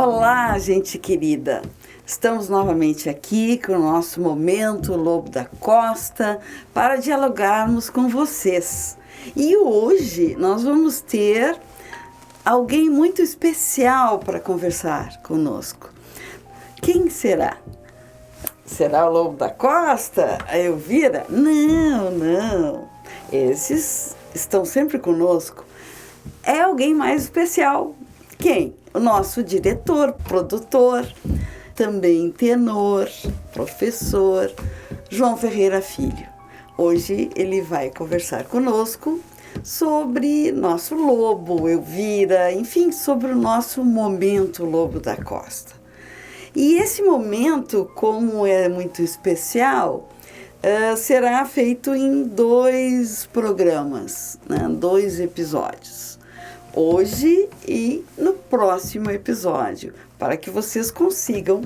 Olá, gente querida! Estamos novamente aqui com o nosso Momento Lobo da Costa para dialogarmos com vocês. E hoje nós vamos ter alguém muito especial para conversar conosco. Quem será? Será o Lobo da Costa? A Elvira? Não. Esses estão sempre conosco. É alguém mais especial. Quem? O nosso diretor, produtor, também tenor, professor, João Ferreira Filho. Hoje ele vai conversar conosco sobre nosso lobo, Elvira, enfim, sobre o nosso Momento Lobo da Costa. E esse momento, como é muito especial, será feito em 2 programas, 2 episódios. Hoje e no próximo episódio, para que vocês consigam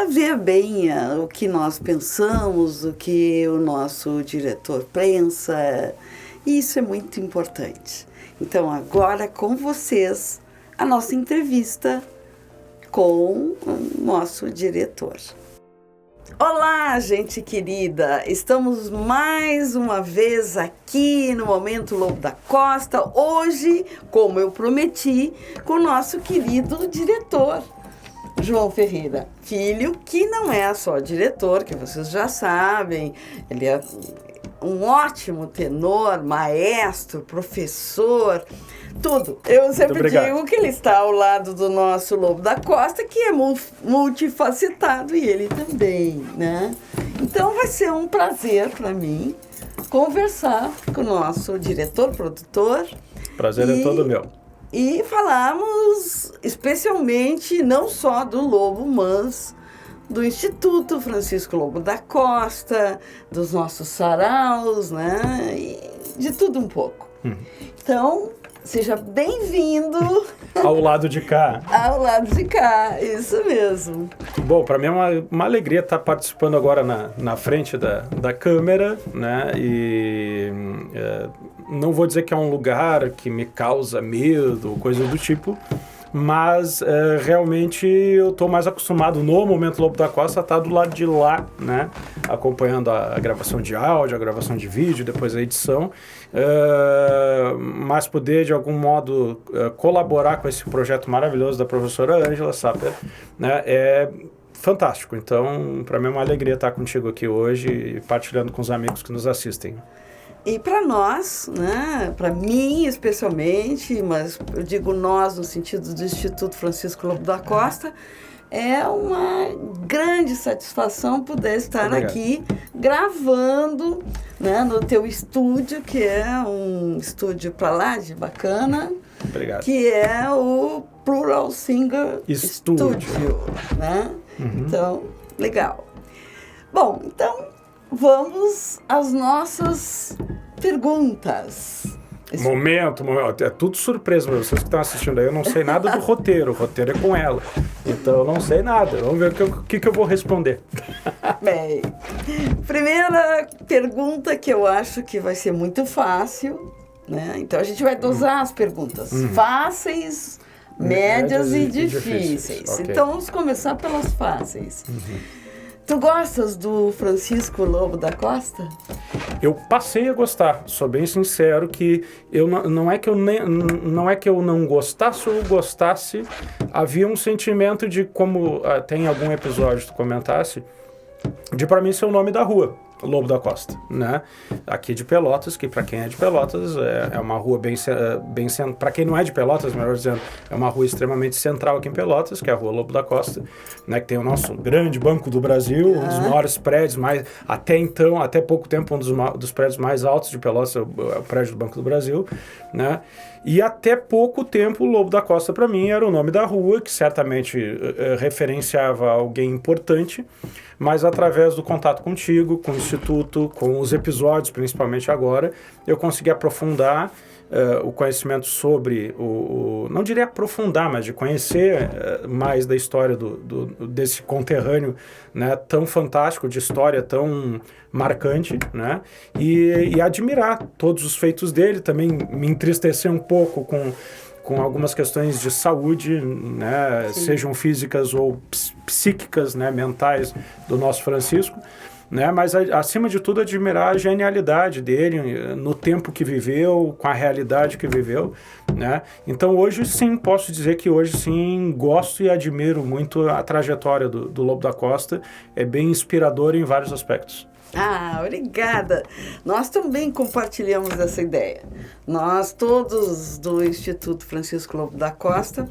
ver bem o que nós pensamos, o que o nosso diretor pensa. Isso é muito importante. Então, agora com vocês, a nossa entrevista com o nosso diretor. Olá, gente querida! Estamos mais uma vez aqui no Momento Lobo da Costa, hoje, como eu prometi, com o nosso querido diretor, João Ferreira Filho, que não é só diretor, que vocês já sabem, ele é um ótimo tenor, maestro, professor, tudo. Eu sempre digo que ele está ao lado do nosso Lobo da Costa, que é multifacetado, e ele também, né? Então vai ser um prazer para mim conversar com o nosso diretor, produtor. Prazer é todo meu. E falarmos especialmente não só do Lobo, mas do Instituto Francisco Lobo da Costa, dos nossos saraus, né? E de tudo um pouco. Então, seja bem-vindo. Ao lado de cá. Ao lado de cá, isso mesmo. Bom, para mim é uma alegria estar participando agora na frente da câmera, né? E não vou dizer que é um lugar que me causa medo, coisa do tipo, mas realmente eu estou mais acostumado no Momento Lobo da Costa a estar do lado de lá, né? Acompanhando a gravação de áudio, a gravação de vídeo, depois a edição, mas poder de algum modo colaborar com esse projeto maravilhoso da professora Ângela Saper, né? É fantástico. Então, para mim é uma alegria estar contigo aqui hoje e partilhando com os amigos que nos assistem. E para nós, né, para mim especialmente, mas eu digo nós no sentido do Instituto Francisco Lobo da Costa, é uma grande satisfação poder estar aqui gravando, né, no teu estúdio, que é um estúdio para lá de bacana. Obrigado. Que é o Plural Singer Studio, né? Então, legal. Bom, então vamos às nossas perguntas. Momento, é tudo surpresa para vocês que estão assistindo aí. Eu não sei nada do roteiro, o roteiro é com ela. Então eu não sei nada. Vamos ver o que eu vou responder. Bem, primeira pergunta que eu acho que vai ser muito fácil, né? Então a gente vai dosar as perguntas fáceis, médias e difíceis. Okay. Então vamos começar pelas fáceis. Tu gostas do Francisco Lobo da Costa? Eu passei a gostar, sou bem sincero que não é que eu não gostasse ou gostasse, havia um sentimento de, como tem algum episódio que tu comentasse, de para mim ser o nome da rua, Lobo da Costa, né? Aqui de Pelotas, que para quem é de Pelotas é uma rua bem para quem não é de Pelotas, melhor dizendo, é uma rua extremamente central aqui em Pelotas, que é a Rua Lobo da Costa, né? Que tem o nosso grande Banco do Brasil, um dos maiores prédios, até pouco tempo, um dos prédios mais altos de Pelotas, é o prédio do Banco do Brasil, né? E até pouco tempo o Lobo da Costa para mim era o nome da rua, que certamente referenciava alguém importante, mas através do contato contigo, com o Instituto, com os episódios, principalmente agora, eu consegui aprofundar o conhecimento sobre não diria aprofundar, mas de conhecer mais da história desse conterrâneo, né, tão fantástico, de história tão marcante, né, e admirar todos os feitos dele, também me entristecer um pouco com algumas questões de saúde, né, sejam físicas ou psíquicas, né, mentais do nosso Francisco. Né? Mas, acima de tudo, admirar a genialidade dele no tempo que viveu, com a realidade que viveu. Né? Então, hoje, sim, posso dizer que hoje, sim, gosto e admiro muito a trajetória do Lobo da Costa. É bem inspirador em vários aspectos. Ah, obrigada. Nós também compartilhamos essa ideia. Nós todos do Instituto Francisco Lobo da Costa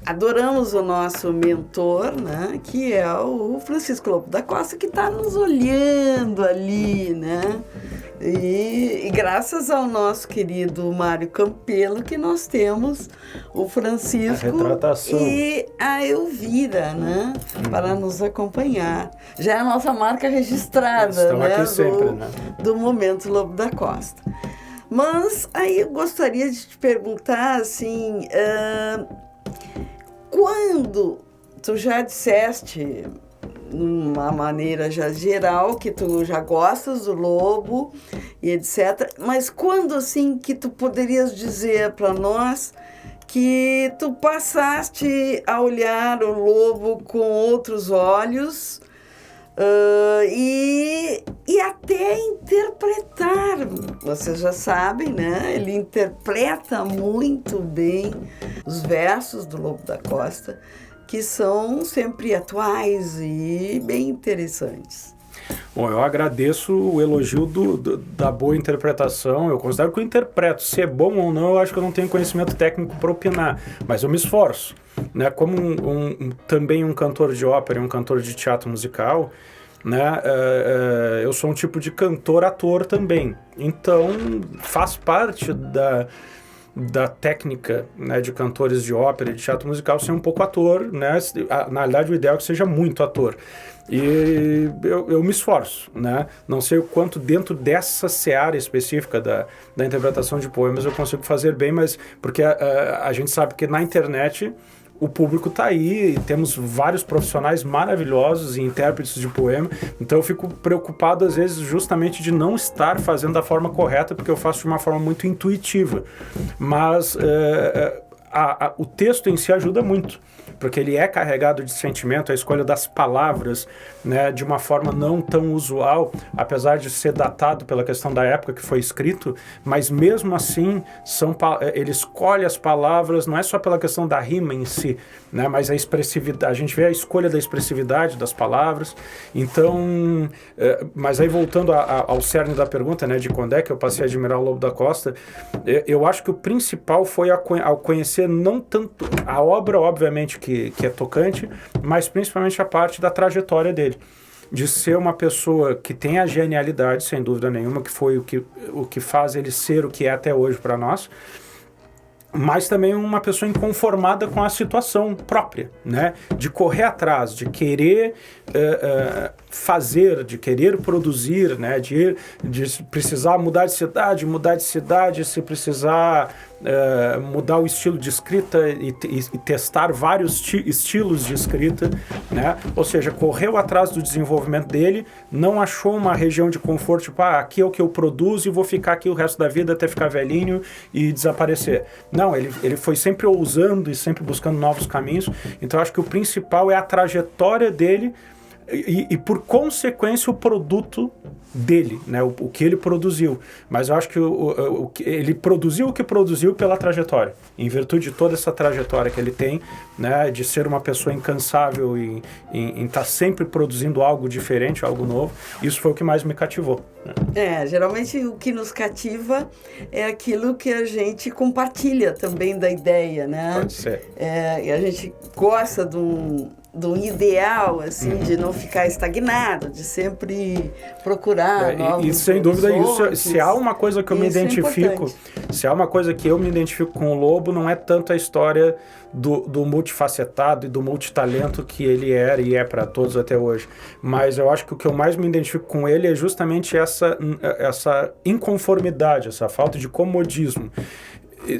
adoramos o nosso mentor, né, que é o Francisco Lobo da Costa, que está nos olhando ali, né? E graças ao nosso querido Mário Campelo que nós temos o Francisco e a Elvira, né, para nos acompanhar. Já é a nossa marca registrada, né, aqui sempre, do Momento Lobo da Costa. Mas aí eu gostaria de te perguntar assim, quando tu já disseste de uma maneira já geral que tu já gostas do lobo e etc, mas quando assim que tu poderias dizer para nós que tu passaste a olhar o lobo com outros olhos e até interpretar? Vocês já sabem, né? Ele interpreta muito bem os versos do Lobo da Costa, que são sempre atuais e bem interessantes. Bom, eu agradeço o elogio da boa interpretação. Eu considero que eu interpreto. Se é bom ou não, eu acho que eu não tenho conhecimento técnico para opinar, mas eu me esforço. Né? Como também um cantor de ópera e um cantor de teatro musical, né? Eu sou um tipo de cantor-ator também. Então, faz parte da técnica, né, de cantores de ópera e de teatro musical ser um pouco ator, né? Na realidade, o ideal é que seja muito ator. E eu me esforço, né? Não sei o quanto dentro dessa seara específica da interpretação de poemas eu consigo fazer bem, mas porque a gente sabe que na internet o público está aí, temos vários profissionais maravilhosos e intérpretes de poema, então eu fico preocupado às vezes justamente de não estar fazendo da forma correta, porque eu faço de uma forma muito intuitiva, mas o texto em si ajuda muito, porque ele é carregado de sentimento, a escolha das palavras, né, de uma forma não tão usual, apesar de ser datado pela questão da época que foi escrito, mas mesmo assim ele escolhe as palavras, não é só pela questão da rima em si, né, mas a expressividade, a gente vê a escolha da expressividade das palavras. Então, mas aí voltando ao cerne da pergunta, né, de quando é que eu passei a admirar o Lobo da Costa, eu acho que o principal foi ao conhecer não tanto a obra, obviamente, que é tocante, mas principalmente a parte da trajetória dele, de ser uma pessoa que tem a genialidade, sem dúvida nenhuma, que foi o que faz ele ser o que é até hoje para nós, mas também uma pessoa inconformada com a situação própria, né? De correr atrás, de querer fazer, de querer produzir, né? De precisar mudar de cidade, se precisar mudar o estilo de escrita e testar vários estilos de escrita, né? Ou seja, correu atrás do desenvolvimento dele, não achou uma região de conforto, tipo, aqui é o que eu produzo e vou ficar aqui o resto da vida até ficar velhinho e desaparecer. Não, ele foi sempre ousando e sempre buscando novos caminhos. Então, acho que o principal é a trajetória dele e por consequência, o produto dele, né? O que ele produziu. Mas eu acho que ele produziu o que produziu pela trajetória. Em virtude de toda essa trajetória que ele tem, né? De ser uma pessoa incansável e estar sempre produzindo algo diferente, algo novo. Isso foi o que mais me cativou. Né? Geralmente o que nos cativa é aquilo que a gente compartilha também da ideia, né? Pode ser. E a gente gosta de um ideal, assim, de não ficar estagnado, de sempre procurar novos e sem dúvida isso, se há uma coisa que eu me identifico, se há uma coisa que eu me identifico com o Lobo, não é tanto a história do multifacetado e do multitalento que ele era e é para todos até hoje, mas eu acho que o que eu mais me identifico com ele é justamente essa inconformidade, essa falta de comodismo.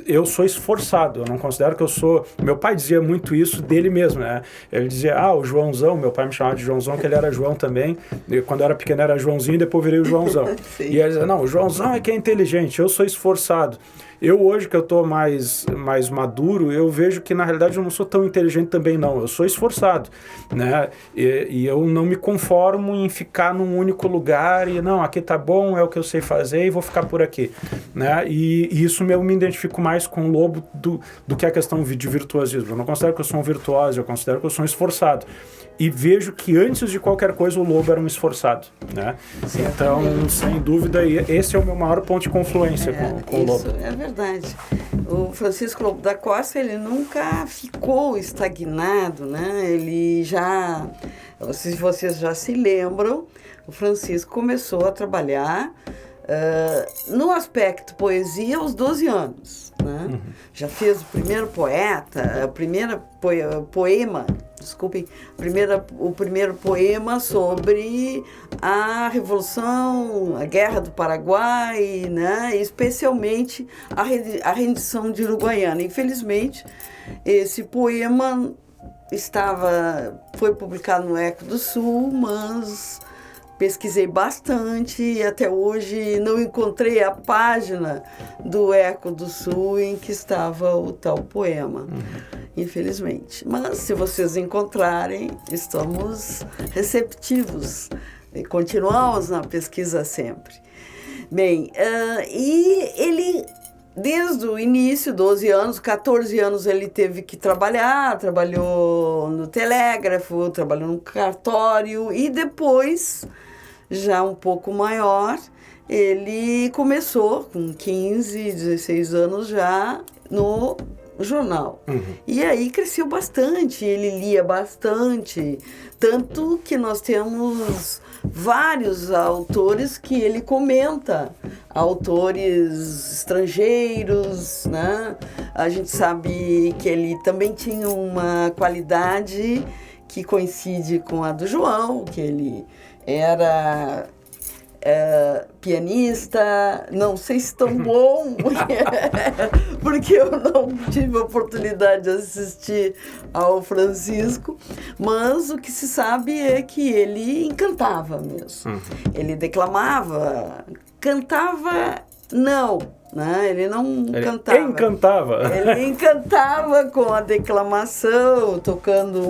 Eu sou esforçado, eu não considero que eu sou... Meu pai dizia muito isso dele mesmo, né? Ele dizia, o Joãozão, meu pai me chamava de Joãozão, que ele era João também. Quando eu era pequeno era Joãozinho, depois virei o Joãozão. E ele dizia, não, o Joãozão é que é inteligente, eu sou esforçado. Eu hoje que eu tô mais maduro, eu vejo que na realidade eu não sou tão inteligente também não, eu sou esforçado, né? E eu não me conformo em ficar num único lugar e não, aqui tá bom, é o que eu sei fazer e vou ficar por aqui, né? E isso eu me identifico mais com o Lobo do que a questão de virtuosismo. Eu não considero que eu sou um virtuoso, eu considero que eu sou um esforçado. E vejo que antes de qualquer coisa o Lobo era um esforçado, né? Então, sem dúvida, esse é o meu maior ponto de confluência com o Lobo. Isso é verdade. O Francisco Lobo da Costa, ele nunca ficou estagnado, né? Ele já, se vocês já se lembram, o Francisco começou a trabalhar no aspecto poesia aos 12 anos, né? Uhum. Já fez o primeiro o primeiro poema sobre a Revolução, a Guerra do Paraguai, né? Especialmente a rendição de Uruguaiana. Infelizmente, esse poema foi publicado no Eco do Sul, mas pesquisei bastante e até hoje não encontrei a página do Eco do Sul em que estava o tal poema, infelizmente. Mas se vocês encontrarem, estamos receptivos e continuamos na pesquisa sempre. Bem, e ele, desde o início, 12 anos, 14 anos, ele teve que trabalhou no telégrafo, trabalhou no cartório e depois, já um pouco maior, ele começou com 15, 16 anos já no jornal. Uhum. E aí cresceu bastante, ele lia bastante, tanto que nós temos vários autores que ele comenta, autores estrangeiros, né? A gente sabe que ele também tinha uma qualidade que coincide com a do João, que ele era pianista, não sei se tão bom, porque eu não tive a oportunidade de assistir ao Francisco, mas o que se sabe é que ele encantava mesmo. Ele declamava, cantava, não, né? Ele não cantava. Ele encantava com a declamação, tocando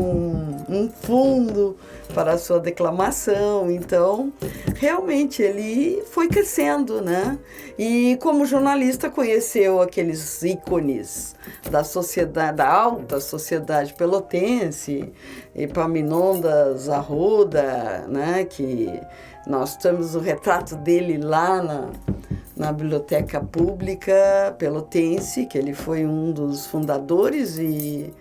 um fundo para a sua declamação. Então, realmente, ele foi crescendo, né? E como jornalista conheceu aqueles ícones da sociedade, da alta sociedade pelotense, Epaminondas Arruda, né? Que nós temos o retrato dele lá na Biblioteca Pública Pelotense, que ele foi um dos fundadores e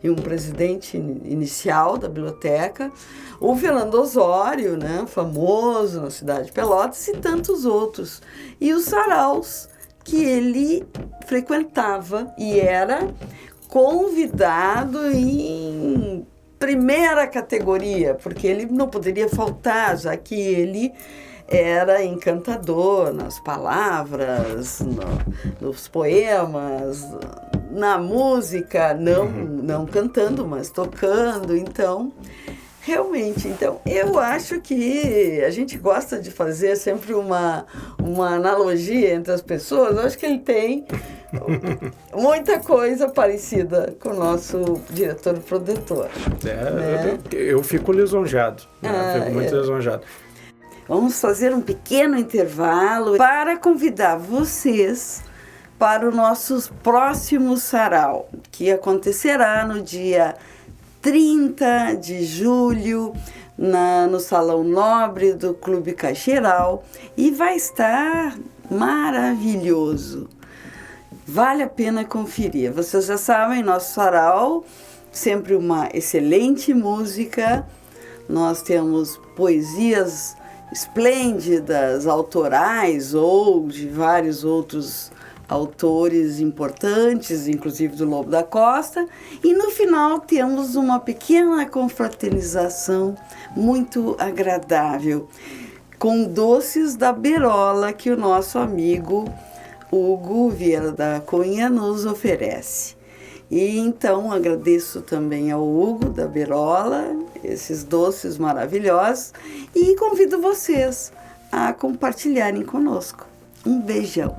um presidente inicial da biblioteca, o Fernando Osório, né, famoso na cidade de Pelotas, e tantos outros. E os saraus que ele frequentava e era convidado em primeira categoria, porque ele não poderia faltar, já que ele era encantador nas palavras, nos poemas, na música, não cantando, mas tocando. Então, realmente, eu acho que a gente gosta de fazer sempre uma analogia entre as pessoas. Eu acho que ele tem muita coisa parecida com o nosso diretor-produtor. Né? Eu fico lisonjeado. Eu fico muito lisonjeado. Vamos fazer um pequeno intervalo para convidar vocês para o nosso próximo sarau, que acontecerá no dia 30 de julho, no Salão Nobre do Clube Caixeiral, e vai estar maravilhoso. Vale a pena conferir. Vocês já sabem, nosso sarau, sempre uma excelente música. Nós temos poesias esplêndidas, autorais ou de vários outros autores importantes, inclusive do Lobo da Costa. E no final temos uma pequena confraternização muito agradável, com doces da Berola que o nosso amigo Hugo Vieira da Cunha nos oferece. E então agradeço também ao Hugo da Berola, esses doces maravilhosos, e convido vocês a compartilharem conosco. Um beijão!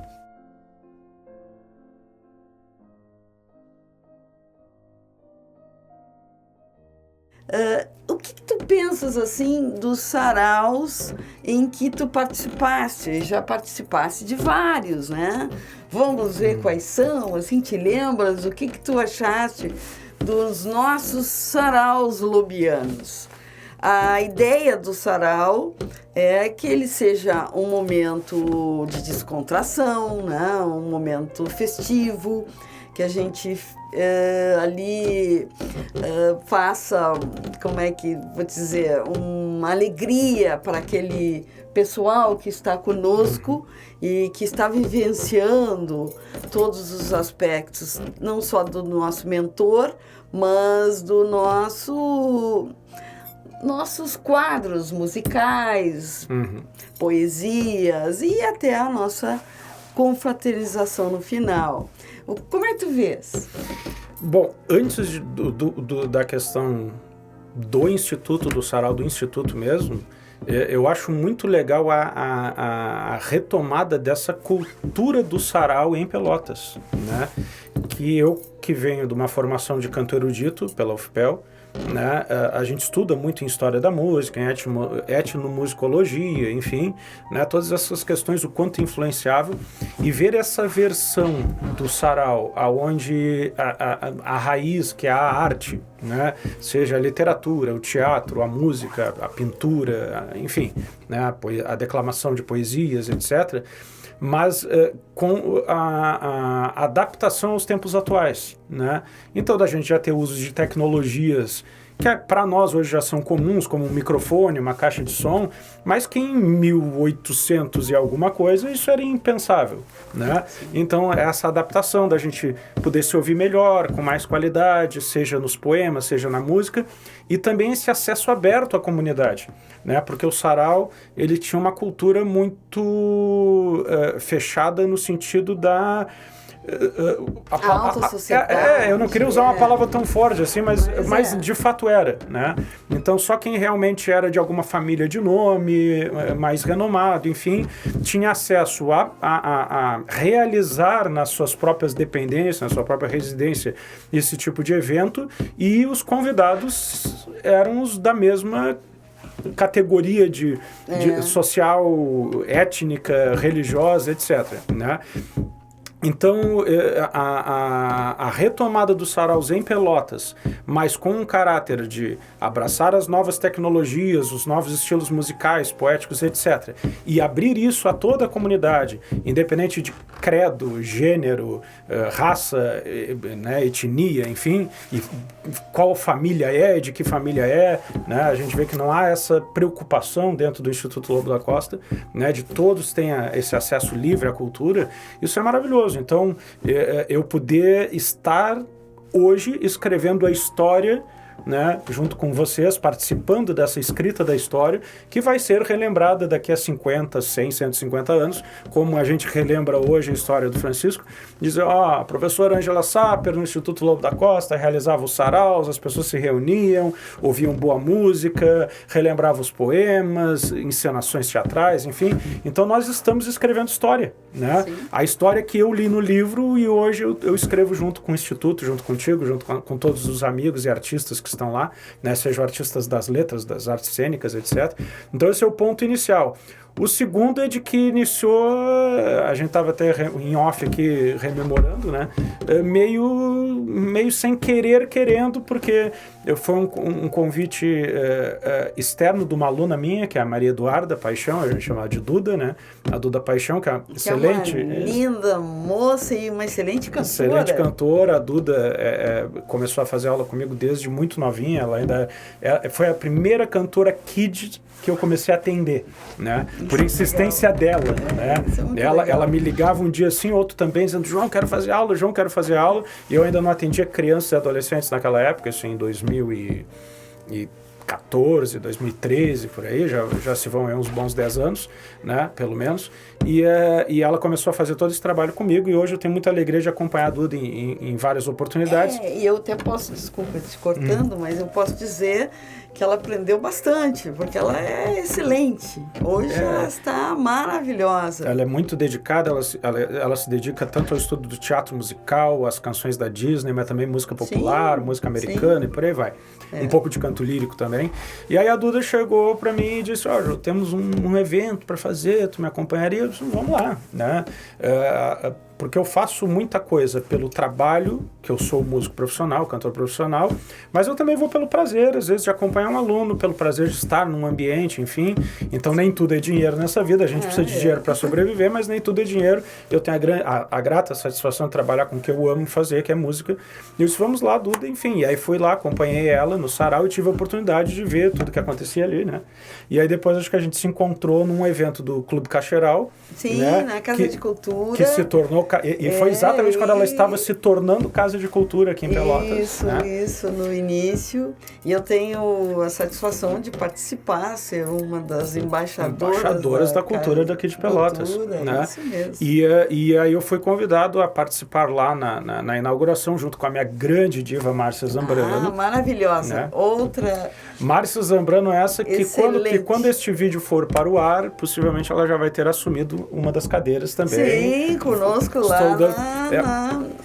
O que tu pensas, assim, dos saraus em que tu participaste? Já participaste de vários, né? Vamos ver quais são, assim, te lembras? O que tu achaste dos nossos saraus lobianos? A ideia do sarau é que ele seja um momento de descontração, né? Um momento festivo, que a gente ali faça, como é que vou dizer, uma alegria para aquele pessoal que está conosco e que está vivenciando todos os aspectos, não só do nosso mentor, mas do nossos quadros musicais, poesias e até a nossa confraternização no final. Como é que tu vês? Bom, antes da questão do Instituto, do sarau do Instituto mesmo, eu acho muito legal a retomada dessa cultura do sarau em Pelotas, né? Que venho de uma formação de canto erudito pela UFPEL, né? A gente estuda muito em história da música, em etnomusicologia, enfim, né? Todas essas questões, o quanto influenciável, e ver essa versão do sarau, onde a raiz, que é a arte, né? Seja a literatura, o teatro, a música, a pintura, enfim, né? A declamação de poesias, etc., mas com a adaptação aos tempos atuais, né? Então, da gente já ter uso de tecnologias que para nós hoje já são comuns, como um microfone, uma caixa de som, mas que em 1800 e alguma coisa isso era impensável, né? Então, essa adaptação da gente poder se ouvir melhor, com mais qualidade, seja nos poemas, seja na música, e também esse acesso aberto à comunidade, né? Porque o sarau, ele tinha uma cultura muito fechada no sentido da... a alta sociedade. Eu não queria usar uma palavra tão forte assim, mas de fato era, né? Então só quem realmente era de alguma família de nome, mais renomado, enfim, tinha acesso a realizar nas suas próprias dependências, na sua própria residência, esse tipo de evento, e os convidados eram os da mesma categoria de social, étnica, religiosa, etc., né? Então, a retomada dos saraus em Pelotas, mas com um caráter de abraçar as novas tecnologias, os novos estilos musicais, poéticos, etc., e abrir isso a toda a comunidade, independente de credo, gênero, raça, né, etnia, enfim, e qual família é, de que família é, né? A gente vê que não há essa preocupação dentro do Instituto Lobo da Costa, né, de todos tenham esse acesso livre à cultura. Isso é maravilhoso. Então, eu poder estar hoje escrevendo a história, né, junto com vocês, participando dessa escrita da história, que vai ser relembrada daqui a 50, 100, 150 anos, como a gente relembra hoje a história do Francisco, dizer, a professora Ângela Saper, no Instituto Lobo da Costa, realizava os saraus, as pessoas se reuniam, ouviam boa música, relembravam os poemas, encenações teatrais, enfim. Então, nós estamos escrevendo história, né? A história que eu li no livro e hoje eu escrevo junto com o Instituto, junto contigo, junto com todos os amigos e artistas que estão lá, né, sejam artistas das letras, das artes cênicas, etc. Então esse é o ponto inicial. O segundo é de que iniciou, a gente estava até em off aqui rememorando, né, meio sem querer, querendo, porque foi um convite externo de uma aluna minha, que é a Maria Eduarda Paixão, a gente chama de Duda, né, a Duda Paixão, que é uma excelente... É uma linda moça e uma excelente cantora. Excelente cantora, a Duda começou a fazer aula comigo desde muito novinha, ela ainda foi a primeira cantora kid que eu comecei a atender, né? Por insistência dela, né? Ela me ligava um dia assim, outro também, dizendo, João, quero fazer aula, e eu ainda não atendia crianças e adolescentes naquela época, isso em 2004, 2014, 2013, por aí, já se vão aí uns bons 10 anos, né, pelo menos, e ela começou a fazer todo esse trabalho comigo, e hoje eu tenho muita alegria de acompanhar a Duda em várias oportunidades. E eu até posso, desculpa te cortando, mas eu posso dizer que ela aprendeu bastante, porque ela é excelente. Hoje ela está maravilhosa. Ela é muito dedicada, ela se dedica tanto ao estudo do teatro musical, às canções da Disney, mas também música popular, música americana e por aí vai. Um pouco de canto lírico também. E aí a Duda chegou para mim e disse, temos um evento para fazer, tu me acompanharia? Eu disse, vamos lá, né? Porque eu faço muita coisa pelo trabalho, que eu sou músico profissional, cantor profissional, mas eu também vou pelo prazer, às vezes, de acompanhar um aluno, pelo prazer de estar num ambiente, enfim. Então, nem tudo é dinheiro nessa vida, a gente precisa de dinheiro para sobreviver, mas nem tudo é dinheiro. Eu tenho a grata satisfação de trabalhar com o que eu amo fazer, que é música. E eu disse, vamos lá, Duda, enfim. E aí fui lá, acompanhei ela no sarau e tive a oportunidade de ver tudo que acontecia ali, né? E aí depois acho que a gente se encontrou num evento do Clube Cacheral. Sim, né? na Casa de Cultura. Que se tornou... E foi exatamente quando ela estava se tornando Casa de Cultura aqui em Pelotas. Isso, no início. E eu tenho a satisfação de participar, ser uma das embaixadoras da cultura daqui de Pelotas. Né? Isso mesmo. E aí eu fui convidado a participar lá na inauguração, junto com a minha grande diva Márcia Zambrano. Maravilhosa. Né? Outra... Márcia Zambrano essa que quando este vídeo for para o ar, possivelmente ela já vai ter assumido uma das cadeiras também. Sim, conosco lá.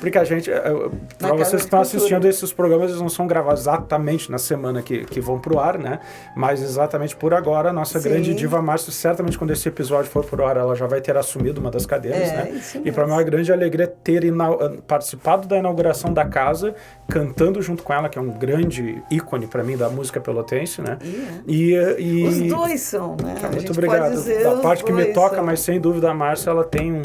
Porque a gente, para vocês que estão assistindo esses programas, eles não são gravados exatamente na semana que vão pro ar, né? Mas exatamente por agora, a nossa grande diva Márcia, certamente quando esse episódio for pro ar, ela já vai ter assumido uma das cadeiras, né? E para mim é uma grande alegria ter participado da inauguração da casa, cantando junto com ela, que é um grande ícone para mim da música pelotense, né? Os dois são, né? Muito obrigado. Da parte que me toca, mas sem dúvida a Márcia, ela tem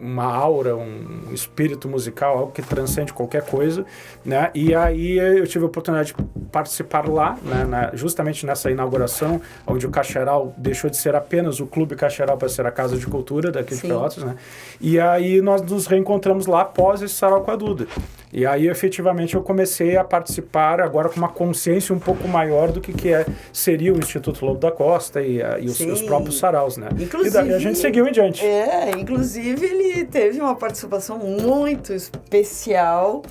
uma aura, um espírito musical, algo que transcende qualquer coisa, né? E aí eu tive a oportunidade de participar lá, né? Justamente nessa inauguração, onde o Cacheral deixou de ser apenas o Clube Cacheral para ser a Casa de Cultura daqui de Pelotas, né? E aí nós nos reencontramos lá após esse sarau com a Duda. E aí, efetivamente, eu comecei a participar agora com uma consciência um pouco maior do que seria o Instituto Lobo da Costa e os próprios saraus, né? Inclusive, e daí a gente seguiu em diante. Inclusive ele teve uma participação muito especial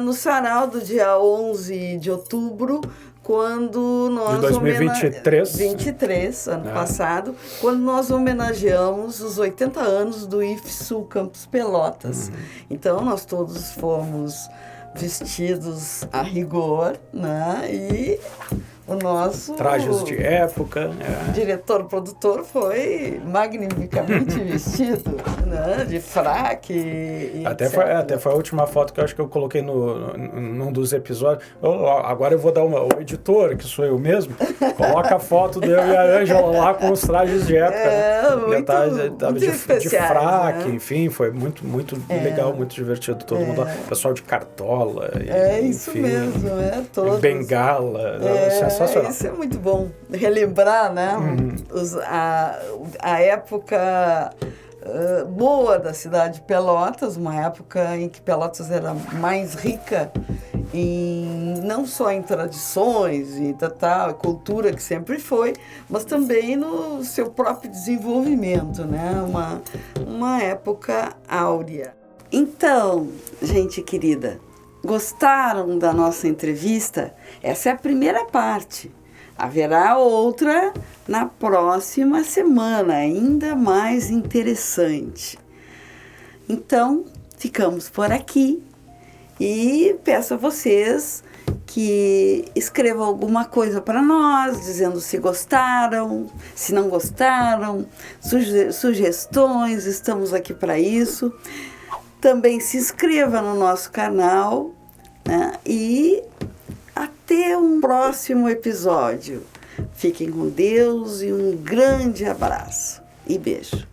no sarau do dia 11 de outubro, quando nós... De 2023. Ano passado, quando nós homenageamos os 80 anos do IFSU Campus Pelotas. Então, nós todos fomos vestidos a rigor, né? E o nosso... Trajes de época. Diretor-produtor foi magnificamente vestido, né? De fraque e até foi a última foto que eu acho que eu coloquei num dos episódios. Agora eu vou dar o editor, que sou eu mesmo, coloca a foto de eu e a Ângela lá com os trajes de época. Muito de fraque, né? Enfim, foi muito legal, muito divertido. Todo mundo lá, pessoal de cartola. Isso mesmo, todos. Bengala, sensacional. Isso é muito bom. Relembrar, né? A época boa da cidade de Pelotas, uma época em que Pelotas era mais rica não só em tradições e cultura que sempre foi, mas também no seu próprio desenvolvimento, né? Uma época áurea. Então, gente querida, gostaram da nossa entrevista? Essa é a primeira parte. Haverá outra na próxima semana, ainda mais interessante. Então, ficamos por aqui e peço a vocês que escrevam alguma coisa para nós, dizendo se gostaram, se não gostaram, sugestões, estamos aqui para isso. Também se inscreva no nosso canal, né? E até um próximo episódio. Fiquem com Deus e um grande abraço e beijo.